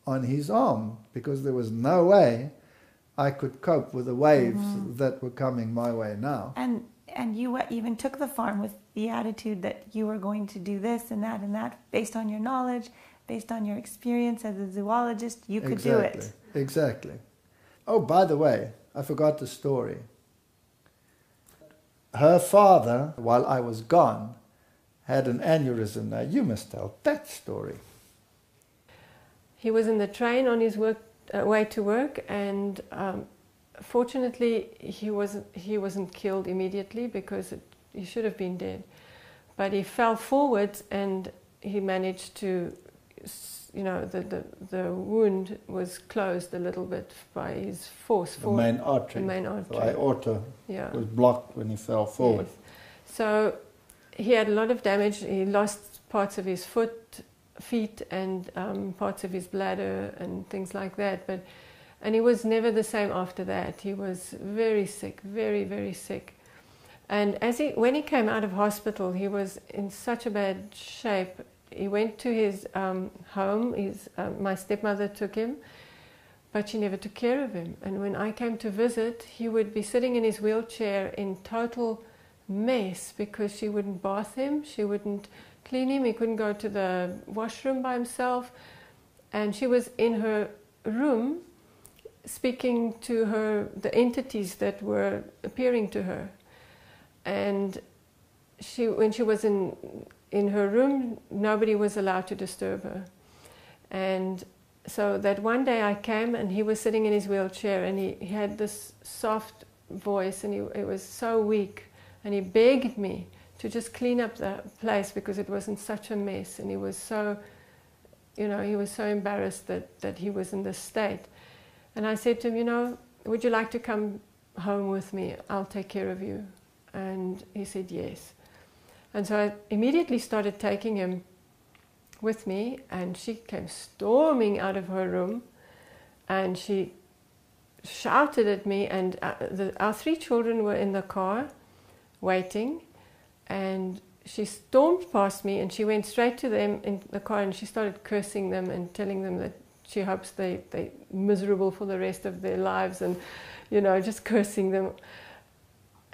on His arm, because there was no way I could cope with the waves that were coming my way now. And you even took the farm with the attitude that you were going to do this and that, based on your knowledge, based on your experience as a zoologist, you could do it. Exactly. Oh, by the way, I forgot the story. Her father, while I was gone, had an aneurysm. Now, you must tell that story. He was in the train on his way to work, and fortunately he wasn't killed immediately, because he should have been dead. But he fell forwards, and he managed to, the wound was closed a little bit by his force. The main artery. The main artery. The aorta was blocked when he fell forward. Yes. So he had a lot of damage. He lost parts of his feet and parts of his bladder and things like that. And he was never the same after that. He was very sick, very, very sick. And when he came out of hospital, he was in such a bad shape. He went to his home. My stepmother took him, but she never took care of him. And when I came to visit, he would be sitting in his wheelchair in total mess, because she wouldn't bath him, she wouldn't clean him, he couldn't go to the washroom by himself. And she was in her room speaking to the entities that were appearing to her. And when she was in her room, nobody was allowed to disturb her. And so that one day I came, and he was sitting in his wheelchair, and he had this soft voice, and he was so weak And he begged me to just clean up the place because it was in such a mess, and he was so, he was so embarrassed that he was in this state. And I said to him, would you like to come home with me? I'll take care of you. And he said yes. And so I immediately started taking him with me, and she came storming out of her room, and she shouted at me, and our 3 children were in the car waiting, and she stormed past me, and she went straight to them in the car, and she started cursing them and telling them that she hopes they're miserable for the rest of their lives, and just cursing them.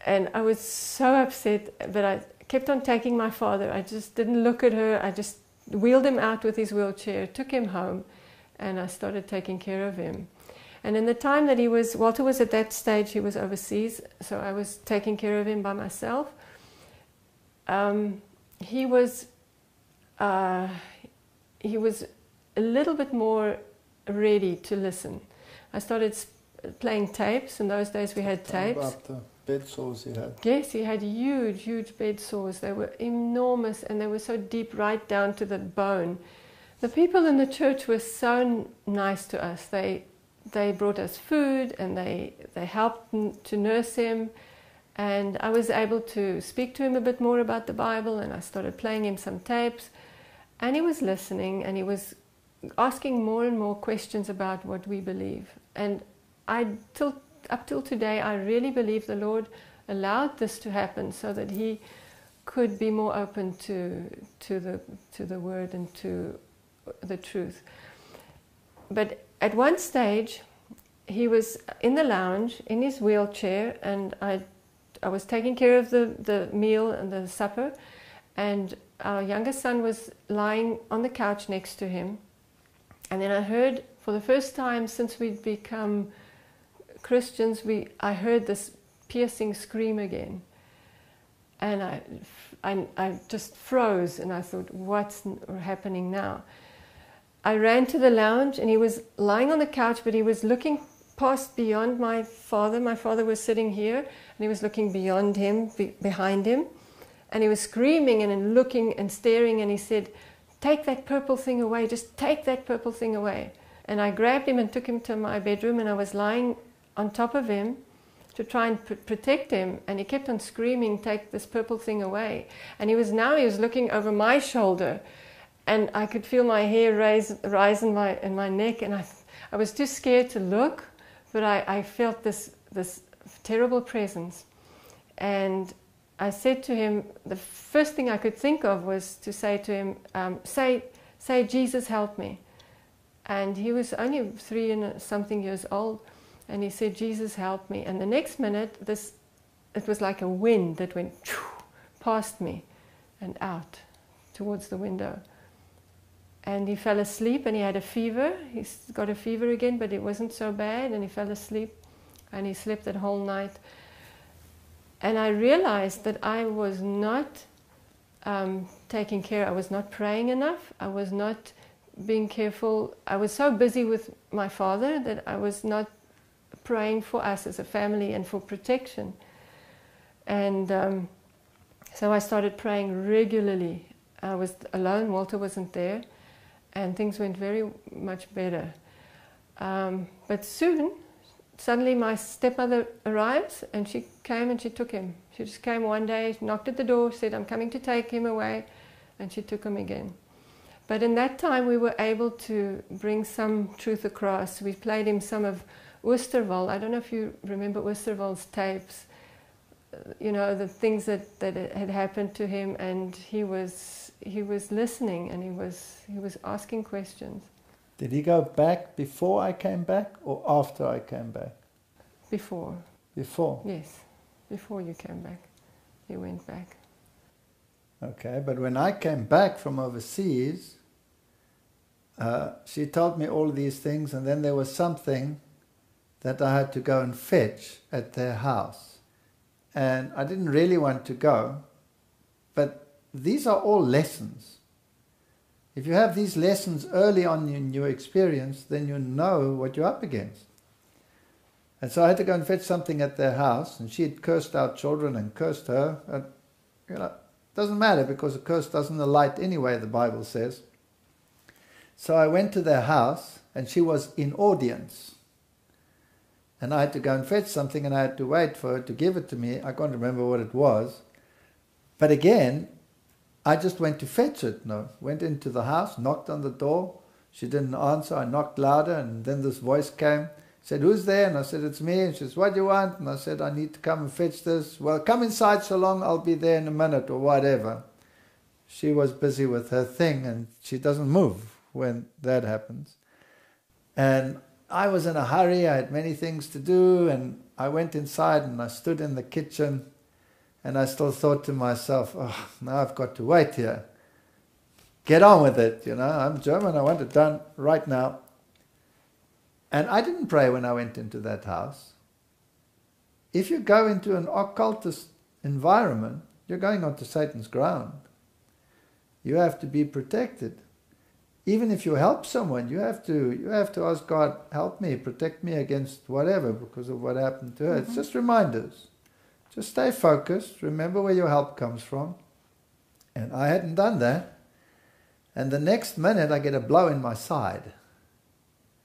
And I was so upset, but I kept on taking my father. I just didn't look at her. I just wheeled him out with his wheelchair, took him home, and I started taking care of him. And in the time that Walter was at that stage, he was overseas, so I was taking care of him by myself. He was a little bit more ready to listen. I started playing tapes. In those days we had tapes. About the bed sores he had. Yes, he had huge bed sores. They were enormous, and they were so deep, right down to the bone. The people in the church were so nice to us. They brought us food, and they helped to nurse him. And I was able to speak to him a bit more about the Bible, and I started playing him some tapes. And he was listening, and he was asking more and more questions about what we believe. And up till today, I really believe the Lord allowed this to happen so that he could be more open to the Word and to the truth. But at one stage, he was in the lounge in his wheelchair, and I was taking care of the meal and the supper, and our youngest son was lying on the couch next to him. And then I heard, for the first time since we'd become Christians, I heard this piercing scream again. And I just froze, and I thought, what's happening now? I ran to the lounge, and he was lying on the couch, but he was looking past beyond my father. My father was sitting here, and he was looking beyond him, behind him. And he was screaming and looking and staring, and he said, take that purple thing away, just take that purple thing away. And I grabbed him and took him to my bedroom, and I was lying on top of him to try and protect him, and he kept on screaming, take this purple thing away. And he was looking over my shoulder, and I could feel my hair rise in my neck, and I was too scared to look, but I felt this terrible presence. And I said to him, the first thing I could think of was to say to him, say, Jesus, help me. And he was only 3 and something years old, and he said, Jesus, help me. And the next minute, it was like a wind that went past me and out towards the window. And he fell asleep, and he had a fever. He got a fever again, but it wasn't so bad, and he fell asleep, and he slept that whole night. And I realized that I was not taking care. I was not praying enough. I was not being careful. I was so busy with my father that I was not praying for us as a family and for protection. And so I started praying regularly. I was alone. Walter wasn't there. And things went very much better. But soon, suddenly my stepmother arrives, and she came and she took him. She just came one day, knocked at the door, said, I'm coming to take him away, and she took him again. But in that time we were able to bring some truth across. We played him some of Oosterwald. I don't know if you remember Oosterwald's tapes, the things that had happened to him, and he was listening, and he was asking questions. Did he go back before I came back or after I came back? Before. Before? Yes, before you came back. He went back. Okay, but when I came back from overseas, she told me all these things, and then there was something that I had to go and fetch at their house. And I didn't really want to go, but these are all lessons. If you have these lessons early on in your experience, then you know what you're up against. And so I had to go and fetch something at their house, and she had cursed our children and cursed her. And, it doesn't matter because a curse doesn't alight anyway, the Bible says. So I went to their house, and she was in audience. And I had to go and fetch something, and I had to wait for her to give it to me. I can't remember what it was. But again, I just went to fetch it. Went into the house, knocked on the door. She didn't answer. I knocked louder, and then this voice came. Said, "Who's there?" And I said, "It's me." And she says, "What do you want?" And I said, "I need to come and fetch this." "Well, come inside so long, I'll be there in a minute," or whatever. She was busy with her thing, and she doesn't move when that happens. And I was in a hurry. I had many things to do, and I went inside and I stood in the kitchen, and I still thought to myself, "Oh, now I've got to wait here. Get on with it, I'm German, I want it done right now." And I didn't pray when I went into that house. If you go into an occultist environment, you're going onto Satan's ground. You have to be protected. Even if you help someone, you have to ask God, "Help me, protect me against whatever because of what happened to her." It's just reminders. Just stay focused. Remember where your help comes from. And I hadn't done that. And the next minute I get a blow in my side.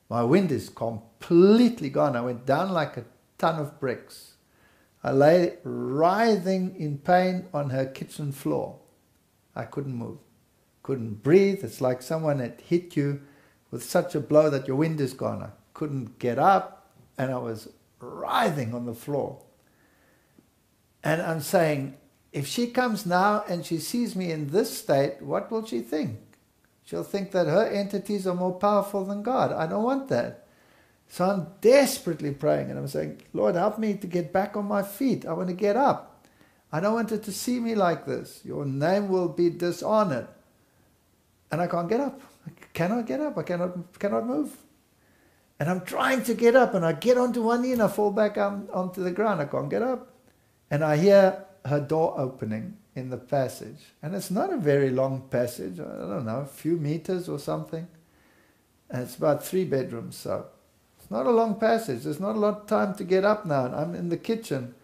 My wind is completely gone. I went down like a ton of bricks. I lay writhing in pain on her kitchen floor. I couldn't move. Couldn't breathe. It's like someone had hit you with such a blow that your wind is gone. I couldn't get up, and I was writhing on the floor. And I'm saying, if she comes now and she sees me in this state, what will she think? She'll think that her entities are more powerful than God. I don't want that. So I'm desperately praying, and I'm saying, "Lord, help me to get back on my feet. I want to get up. I don't want her to see me like this. Your name will be dishonored." And I can't get up. I cannot get up. I cannot move. And I'm trying to get up, and I get onto one knee and I fall back onto the ground. I can't get up. And I hear her door opening in the passage. And it's not a very long passage. I don't know, a few meters or something. And it's about 3 bedrooms, so it's not a long passage. There's not a lot of time to get up now. And I'm in the kitchen.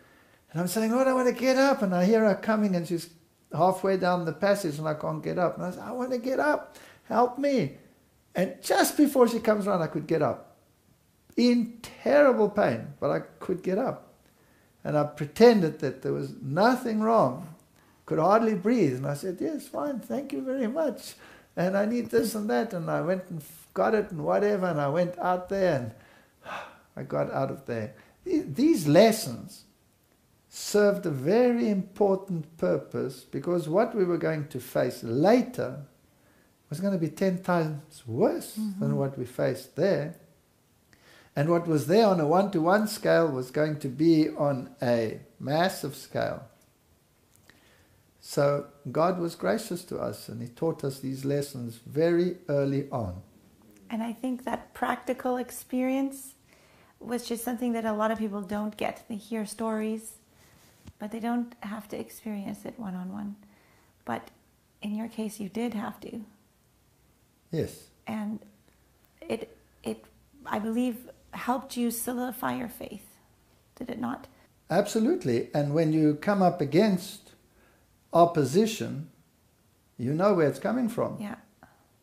And I'm saying, "Lord, I want to get up." And I hear her coming, and she's halfway down the passage, and I can't get up. And I say, "I want to get up. Help me." And just before she comes around, I could get up. In terrible pain, but I could get up. And I pretended that there was nothing wrong. Could hardly breathe. And I said, "Yes, fine, thank you very much. And I need this and that." And I went and got it and whatever. And I went out there, and I got out of there. These lessons served a very important purpose, because what we were going to face later was going to be 10 times worse than what we faced there. And what was there on a 1-to-1 scale was going to be on a massive scale. So God was gracious to us, and He taught us these lessons very early on. And I think that practical experience was just something that a lot of people don't get. They hear stories, but they don't have to experience it one-on-one. But in your case, you did have to. Yes. And it I believe, helped you solidify your faith. Did it not? Absolutely. And when you come up against opposition, you know where it's coming from. Yeah.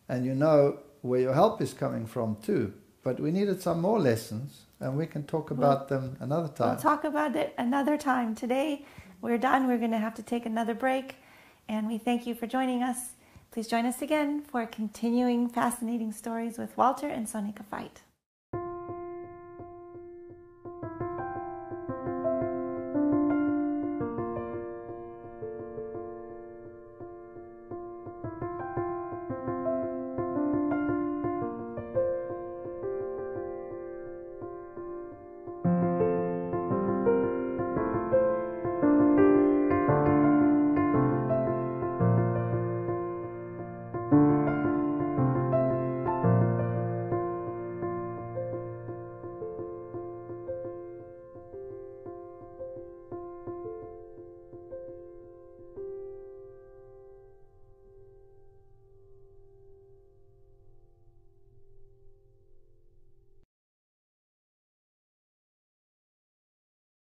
And you know where your help is coming from too. But we needed some more lessons, and we can talk about them another time. We'll talk about it another time. Today, we're done. We're going to have to take another break. And we thank you for joining us. Please join us again for continuing fascinating stories with Uoltър and Соника Файт.